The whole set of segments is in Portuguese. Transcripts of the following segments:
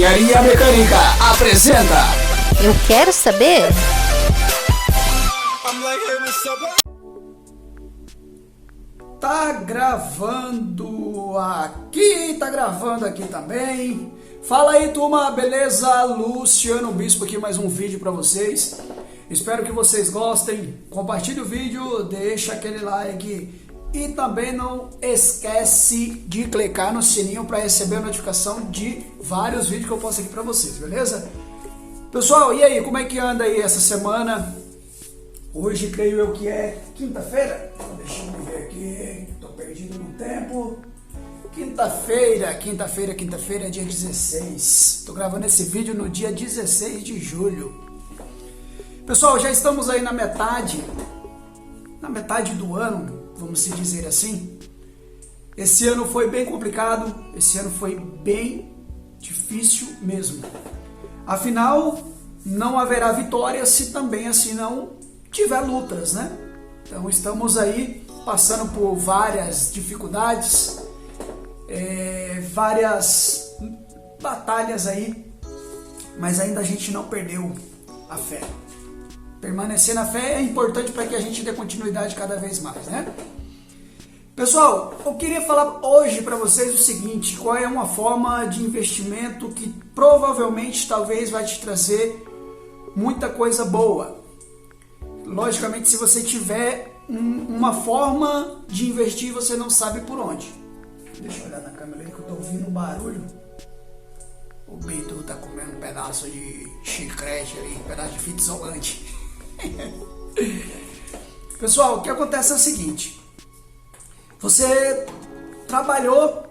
Engenharia Mecânica apresenta Eu Quero Saber. Tá gravando aqui, tá gravando aqui também. Fala aí, turma, beleza? Luciano Bispo aqui, mais um vídeo pra vocês. Espero que vocês gostem. Compartilhe o vídeo, deixa aquele like e também não esquece de clicar no sininho para receber a notificação de vários vídeos que eu posto aqui pra vocês, beleza? Pessoal, e aí, como é que anda aí essa semana? Hoje creio eu que é quinta-feira. Deixa eu ver aqui, tô perdido no tempo. Quinta-feira é dia 16. Tô gravando esse vídeo no dia 16 de julho. Pessoal, já estamos aí na metade do ano, vamos se dizer assim. Esse ano foi bem complicado, esse ano foi bem difícil mesmo. Afinal, não haverá vitória se também assim não tiver lutas, né? Então estamos aí passando por várias dificuldades, várias batalhas aí, mas ainda a gente não perdeu a fé. Permanecer na fé é importante para que a gente dê continuidade cada vez mais, né? Pessoal, eu queria falar hoje para vocês o seguinte: qual é uma forma de investimento que provavelmente talvez vai te trazer muita coisa boa. Logicamente, se você tiver uma forma de investir, você não sabe por onde. Deixa eu olhar na câmera aí que eu tô ouvindo um barulho. O Bito tá comendo um pedaço de chiclete ali, um pedaço de fita isolante. Pessoal, o que acontece é o seguinte: você trabalhou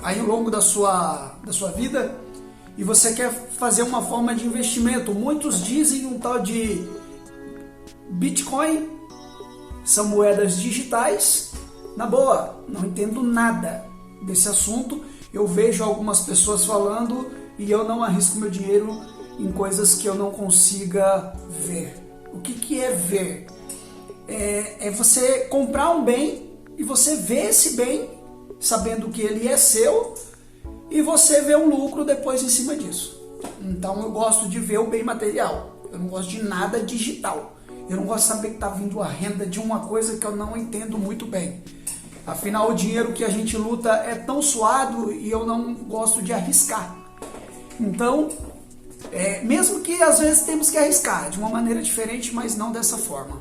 aí ao longo da sua vida e você quer fazer uma forma de investimento. Muitos dizem um tal de Bitcoin, são moedas digitais. Na boa, não entendo nada desse assunto. Eu vejo algumas pessoas falando e eu não arrisco meu dinheiro em coisas que eu não consiga ver. O que é ver? É você comprar um bem e você ver esse bem, sabendo que ele é seu, e você vê um lucro depois em cima disso. Então eu gosto de ver o bem material. Eu não gosto de nada digital. Eu não gosto de saber que está vindo a renda de uma coisa que eu não entendo muito bem. Afinal, o dinheiro que a gente luta é tão suado e eu não gosto de arriscar. Então, mesmo que às vezes temos que arriscar de uma maneira diferente, mas não dessa forma.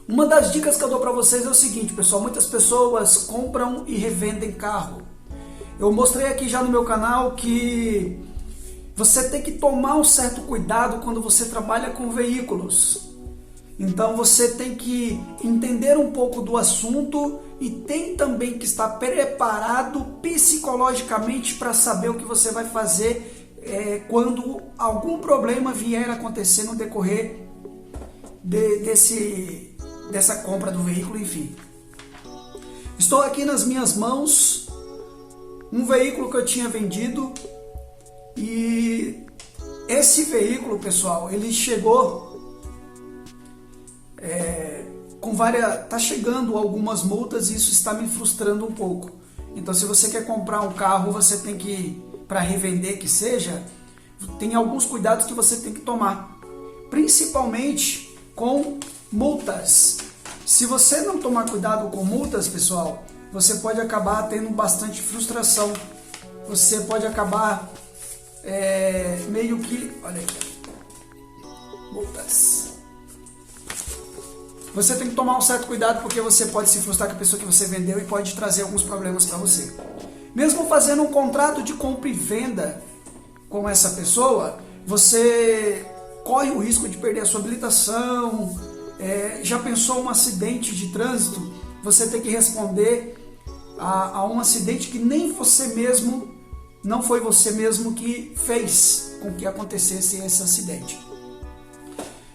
Uma das dicas que eu dou para vocês é o seguinte, pessoal: muitas pessoas compram e revendem carro. Eu mostrei aqui já no meu canal que você tem que tomar um certo cuidado quando você trabalha com veículos. Então você tem que entender um pouco do assunto e tem também que estar preparado psicologicamente para saber o que você vai fazer quando algum problema vier a acontecer no decorrer dessa compra do veículo, enfim. Estou aqui nas minhas mãos um veículo que eu tinha vendido, e esse veículo, pessoal, ele chegou tá chegando algumas multas e isso está me frustrando um pouco. Então, se você quer comprar um carro, você tem que, para revender que seja, tem alguns cuidados que você tem que tomar, principalmente com multas. Se você não tomar cuidado com multas, pessoal, você pode acabar tendo bastante frustração. Você pode acabar meio que, olha aqui, multas. Você tem que tomar um certo cuidado, porque você pode se frustrar com a pessoa que você vendeu e pode trazer alguns problemas para você. Mesmo fazendo um contrato de compra e venda com essa pessoa, você corre o risco de perder a sua habilitação. Já pensou um acidente de trânsito? Você tem que responder a um acidente que nem você mesmo, não foi você mesmo que fez com que acontecesse esse acidente.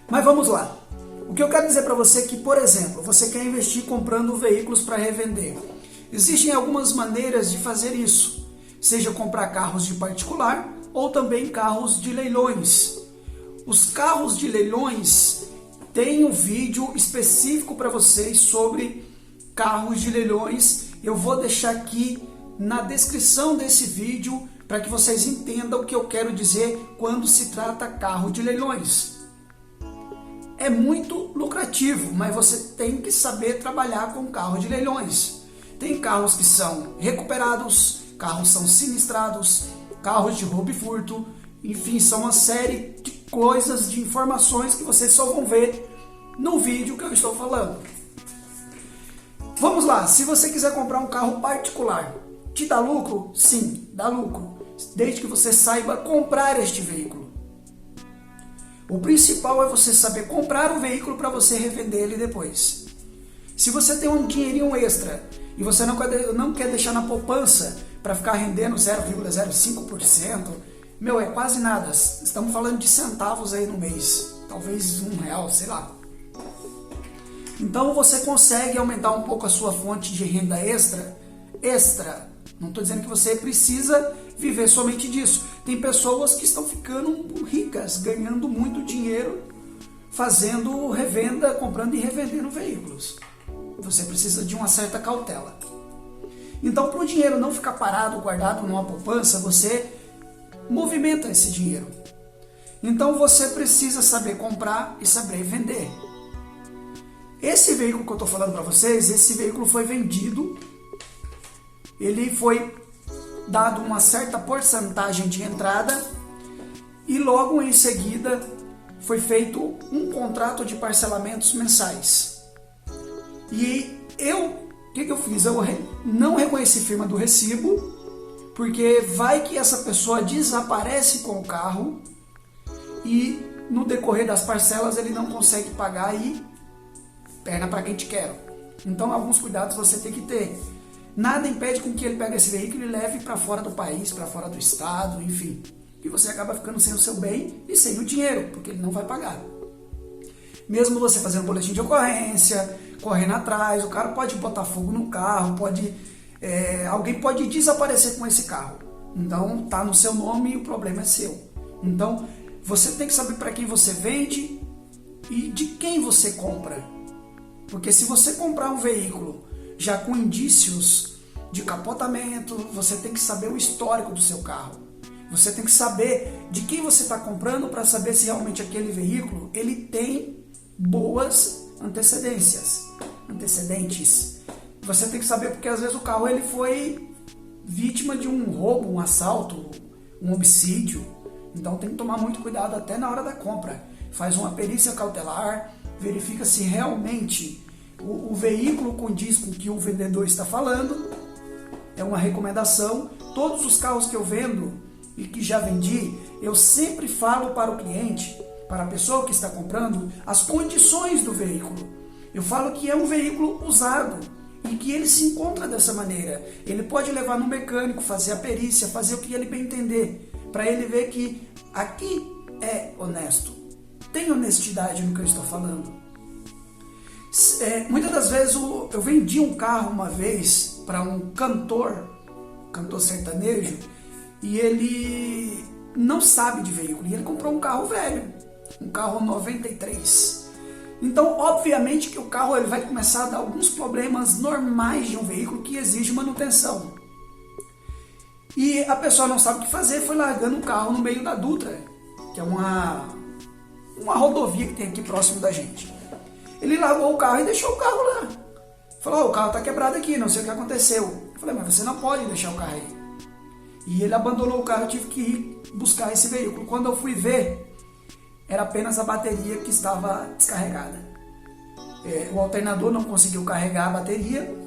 Mas vamos lá. O que eu quero dizer para você é que, por exemplo, você quer investir comprando veículos para revender. Existem algumas maneiras de fazer isso, seja comprar carros de particular ou também carros de leilões. Os carros de leilões têm um vídeo específico para vocês sobre carros de leilões. Eu vou deixar aqui na descrição desse vídeo para que vocês entendam o que eu quero dizer quando se trata carro de leilões. É muito lucrativo, mas você tem que saber trabalhar com carro de leilões. Tem carros que são recuperados, carros são sinistrados, carros de roubo e furto, enfim, são uma série de coisas, de informações que vocês só vão ver no vídeo que eu estou falando. Vamos lá, se você quiser comprar um carro particular, te dá lucro? Sim, dá lucro, desde que você saiba comprar este veículo. O principal é você saber comprar o veículo para você revender ele depois. Se você tem um dinheirinho extra e você não quer deixar na poupança para ficar rendendo 0,05%, é quase nada. Estamos falando de centavos aí no mês, talvez R$1, sei lá. Então você consegue aumentar um pouco a sua fonte de renda extra. Não estou dizendo que você precisa viver somente disso. Tem pessoas que estão ficando ricas, ganhando muito dinheiro, fazendo revenda, comprando e revendendo veículos. Você precisa de uma certa cautela. Então, para o dinheiro não ficar parado, guardado numa poupança, você movimenta esse dinheiro. Então, você precisa saber comprar e saber vender. Esse veículo que eu estou falando para vocês, esse veículo foi vendido, ele foi dado uma certa porcentagem de entrada e logo em seguida foi feito um contrato de parcelamentos mensais. E o que eu fiz? Eu não reconheci firma do recibo, porque vai que essa pessoa desaparece com o carro e no decorrer das parcelas ele não consegue pagar e perna para quem te quer. Então alguns cuidados você tem que ter. Nada impede com que ele pegue esse veículo e leve para fora do país, para fora do estado, enfim. E você acaba ficando sem o seu bem e sem o dinheiro, porque ele não vai pagar. Mesmo você fazendo boletim de ocorrência, correndo atrás, o cara pode botar fogo no carro, alguém pode desaparecer com esse carro. Então tá no seu nome e o problema é seu. Então você tem que saber para quem você vende e de quem você compra. Porque se você comprar um veículo já com indícios de capotamento, você tem que saber o histórico do seu carro. Você tem que saber de quem você está comprando para saber se realmente aquele veículo ele tem boas antecedentes. Você tem que saber porque às vezes o carro ele foi vítima de um roubo, um assalto, um homicídio. Então tem que tomar muito cuidado até na hora da compra. Faz uma perícia cautelar, verifica se realmente o veículo condiz com o que o vendedor está falando. É uma recomendação. Todos os carros que eu vendo e que já vendi, eu sempre falo para o cliente, para a pessoa que está comprando, as condições do veículo. Eu falo que é um veículo usado e que ele se encontra dessa maneira. Ele pode levar no mecânico, fazer a perícia, fazer o que ele bem entender, para ele ver que aqui é honesto. Tem honestidade no que eu estou falando. Muitas das vezes eu vendi um carro uma vez para um cantor sertanejo, e ele não sabe de veículo, e ele comprou um carro velho, um carro 93. Então, obviamente que o carro ele vai começar a dar alguns problemas normais de um veículo que exige manutenção. E a pessoa não sabe o que fazer, foi largando o carro no meio da Dutra, que é uma rodovia que tem aqui próximo da gente. Ele largou o carro e deixou o carro lá. Falou, o carro está quebrado aqui, não sei o que aconteceu. Eu falei, mas você não pode deixar o carro aí. E ele abandonou o carro, eu tive que ir buscar esse veículo. Quando eu fui ver, era apenas a bateria que estava descarregada. O alternador não conseguiu carregar a bateria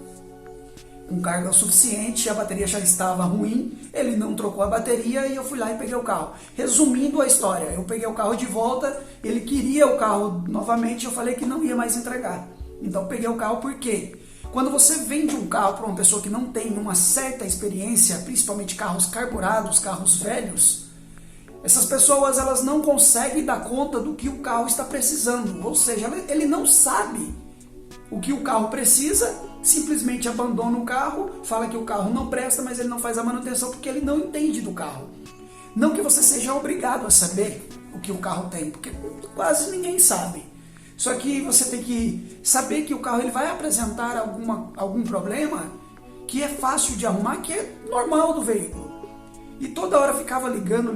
com carga suficiente, a bateria já estava ruim, ele não trocou a bateria e eu fui lá e peguei o carro. Resumindo a história, eu peguei o carro de volta, ele queria o carro novamente, eu falei que não ia mais entregar. Então peguei o carro porque quando você vende um carro para uma pessoa que não tem uma certa experiência, principalmente carros carburados, carros velhos, essas pessoas elas não conseguem dar conta do que o carro está precisando, ou seja, ele não sabe o que o carro precisa, simplesmente abandona o carro, fala que o carro não presta, mas ele não faz a manutenção porque ele não entende do carro. Não que você seja obrigado a saber o que o carro tem, porque quase ninguém sabe. Só que você tem que saber que o carro ele vai apresentar algum problema que é fácil de arrumar, que é normal do veículo. E toda hora ficava ligando,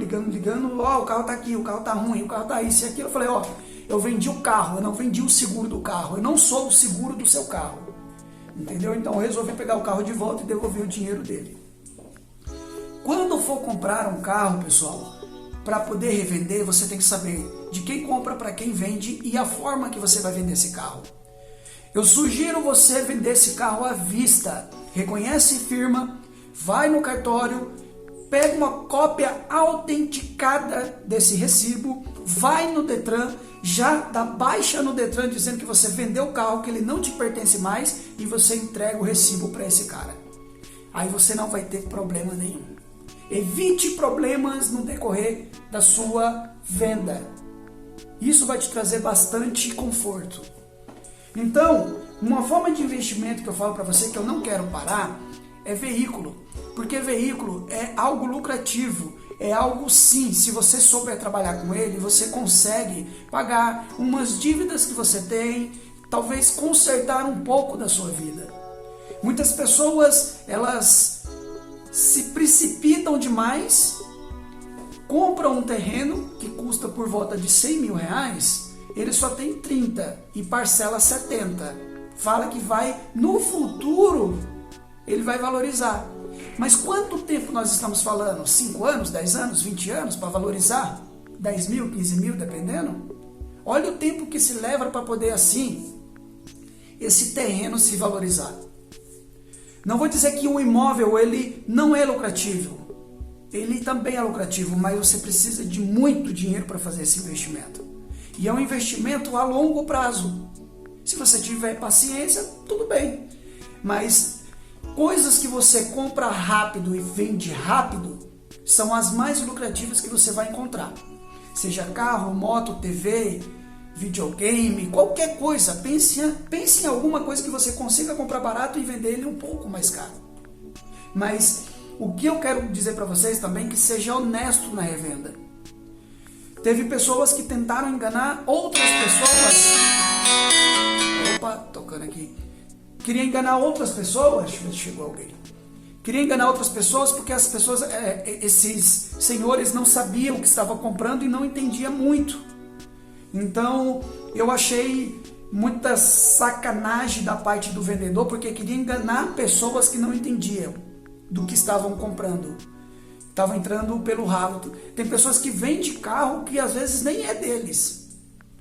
ó, o carro tá aqui, o carro tá ruim, o carro tá isso e aquilo. Eu falei, ó, eu vendi o carro, eu não vendi o seguro do carro, eu não sou o seguro do seu carro. Entendeu? Então eu resolvi pegar o carro de volta e devolver o dinheiro dele. Quando for comprar um carro, pessoal, para poder revender, você tem que saber de quem compra, para quem vende e a forma que você vai vender esse carro. Eu sugiro você vender esse carro à vista. Reconhece firma, vai no cartório, pega uma cópia autenticada desse recibo, vai no Detran, já dá baixa no Detran dizendo que você vendeu o carro, que ele não te pertence mais e você entrega o recibo para esse cara. Aí você não vai ter problema nenhum. Evite problemas no decorrer da sua venda. Isso vai te trazer bastante conforto. Então, uma forma de investimento que eu falo para você que eu não quero parar é veículo. Porque veículo é algo lucrativo, é algo sim, se você souber trabalhar com ele, você consegue pagar umas dívidas que você tem, talvez consertar um pouco da sua vida. Muitas pessoas, elas se precipitam demais, compram um terreno que custa por volta de 100 mil reais, ele só tem 30 e parcela 70. Fala que vai, no futuro, ele vai valorizar. Mas quanto tempo nós estamos falando? 5 anos, 10 anos, 20 anos para valorizar? 10 mil, 15 mil, dependendo? Olha o tempo que se leva para poder assim, esse terreno se valorizar. Não vou dizer que um imóvel ele não é lucrativo. Ele também é lucrativo, mas você precisa de muito dinheiro para fazer esse investimento. E é um investimento a longo prazo. Se você tiver paciência, tudo bem. Mas coisas que você compra rápido e vende rápido são as mais lucrativas que você vai encontrar. Seja carro, moto, TV, videogame, qualquer coisa. Pense em alguma coisa que você consiga comprar barato e vender ele um pouco mais caro. Mas o que eu quero dizer para vocês também é que seja honesto na revenda. Teve pessoas que tentaram enganar outras pessoas. Opa, tocando aqui. Queria enganar outras pessoas. Deixa eu ver se chegou alguém. Queria enganar outras pessoas porque as pessoas, esses senhores não sabiam o que estavam comprando e não entendiam muito. Então eu achei muita sacanagem da parte do vendedor porque queria enganar pessoas que não entendiam do que estavam comprando. Estavam entrando pelo ralo. Tem pessoas que vendem carro que às vezes nem é deles.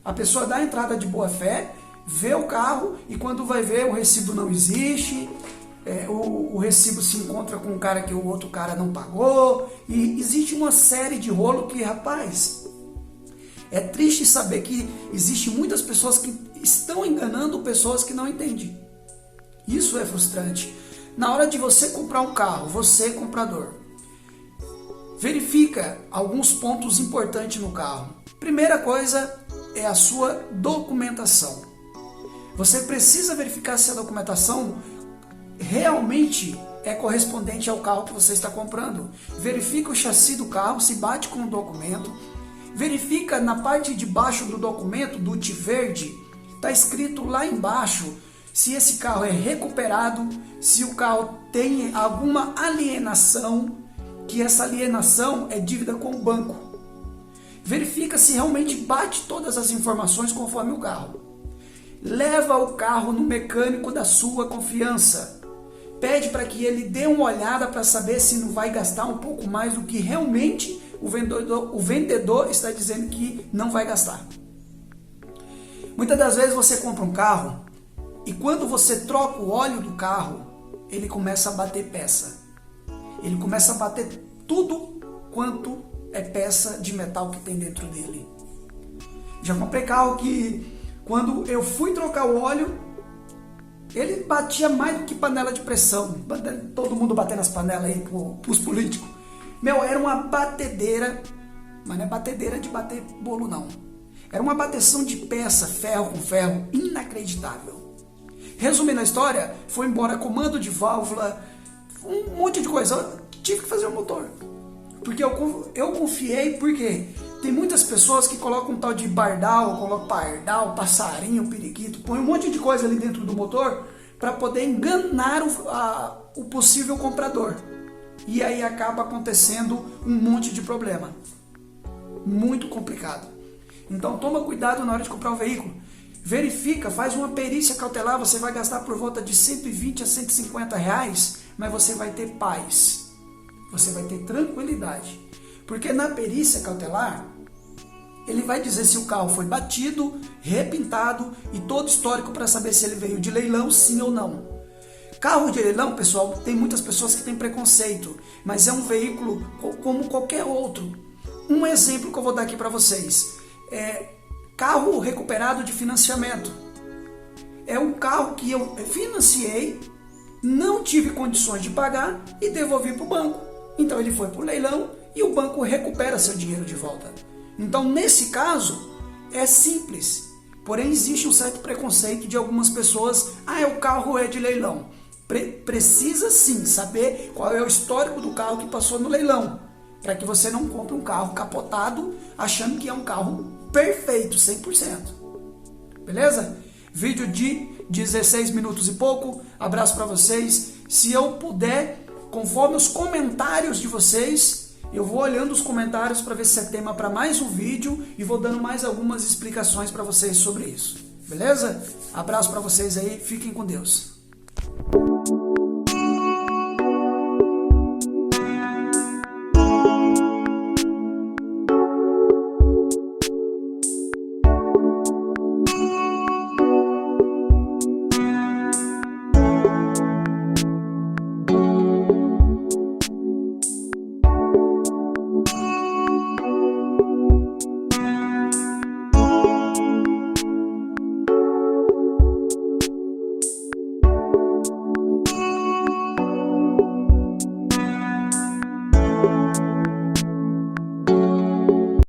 A pessoa dá a entrada de boa fé, vê o carro e quando vai ver o recibo não existe, o recibo se encontra com um cara que o outro cara não pagou e existe uma série de rolo que, rapaz, é triste saber que existe muitas pessoas que estão enganando pessoas que não entendem. Isso é frustrante. Na hora de você comprar um carro, você comprador, verifica alguns pontos importantes no carro. Primeira coisa é a sua documentação. Você precisa verificar se a documentação realmente é correspondente ao carro que você está comprando. Verifica o chassi do carro, se bate com o documento. Verifica na parte de baixo do documento, do T verde, está escrito lá embaixo se esse carro é recuperado, se o carro tem alguma alienação, que essa alienação é dívida com o banco. Verifica se realmente bate todas as informações conforme o carro. Leva o carro no mecânico da sua confiança. Pede para que ele dê uma olhada para saber se não vai gastar um pouco mais do que realmente o vendedor está dizendo que não vai gastar. Muitas das vezes você compra um carro e quando você troca o óleo do carro, ele começa a bater peça. Ele começa a bater tudo quanto é peça de metal que tem dentro dele. Já comprei carro que quando eu fui trocar o óleo, ele batia mais do que panela de pressão. Todo mundo batendo as panelas aí pros políticos. Meu, era uma batedeira, mas não é batedeira de bater bolo não. Era uma bateção de peça, ferro com ferro, inacreditável. Resumindo a história, foi embora comando de válvula, um monte de coisa. Eu tive que fazer o motor. Porque eu confiei, porque tem muitas pessoas que colocam um tal de bardal, colocam pardal, passarinho, periquito, põe um monte de coisa ali dentro do motor para poder enganar o possível comprador. e aí acaba acontecendo um monte de problema. Muito complicado. Então toma cuidado na hora de comprar o veículo. Verifica, faz uma perícia cautelar, você vai gastar por volta de 120 a 150 reais, mas você vai ter paz. Você vai ter tranquilidade. Porque na perícia cautelar, ele vai dizer se o carro foi batido, repintado e todo histórico para saber se ele veio de leilão, sim ou não. Carro de leilão, pessoal, tem muitas pessoas que têm preconceito, mas é um veículo como qualquer outro. Um exemplo que eu vou dar aqui para vocês é carro recuperado de financiamento. É um carro que eu financiei, não tive condições de pagar e devolvi para o banco. Então ele foi para o leilão e o banco recupera seu dinheiro de volta. Então nesse caso é simples, porém existe um certo preconceito de algumas pessoas. O carro é de leilão. Precisa sim saber qual é o histórico do carro que passou no leilão, para que você não compre um carro capotado achando que é um carro perfeito, 100%. Beleza? Vídeo de 16 minutos e pouco. Abraço para vocês. Se eu puder, conforme os comentários de vocês, eu vou olhando os comentários para ver se é tema para mais um vídeo e vou dando mais algumas explicações para vocês sobre isso. Beleza? Abraço para vocês aí. Fiquem com Deus.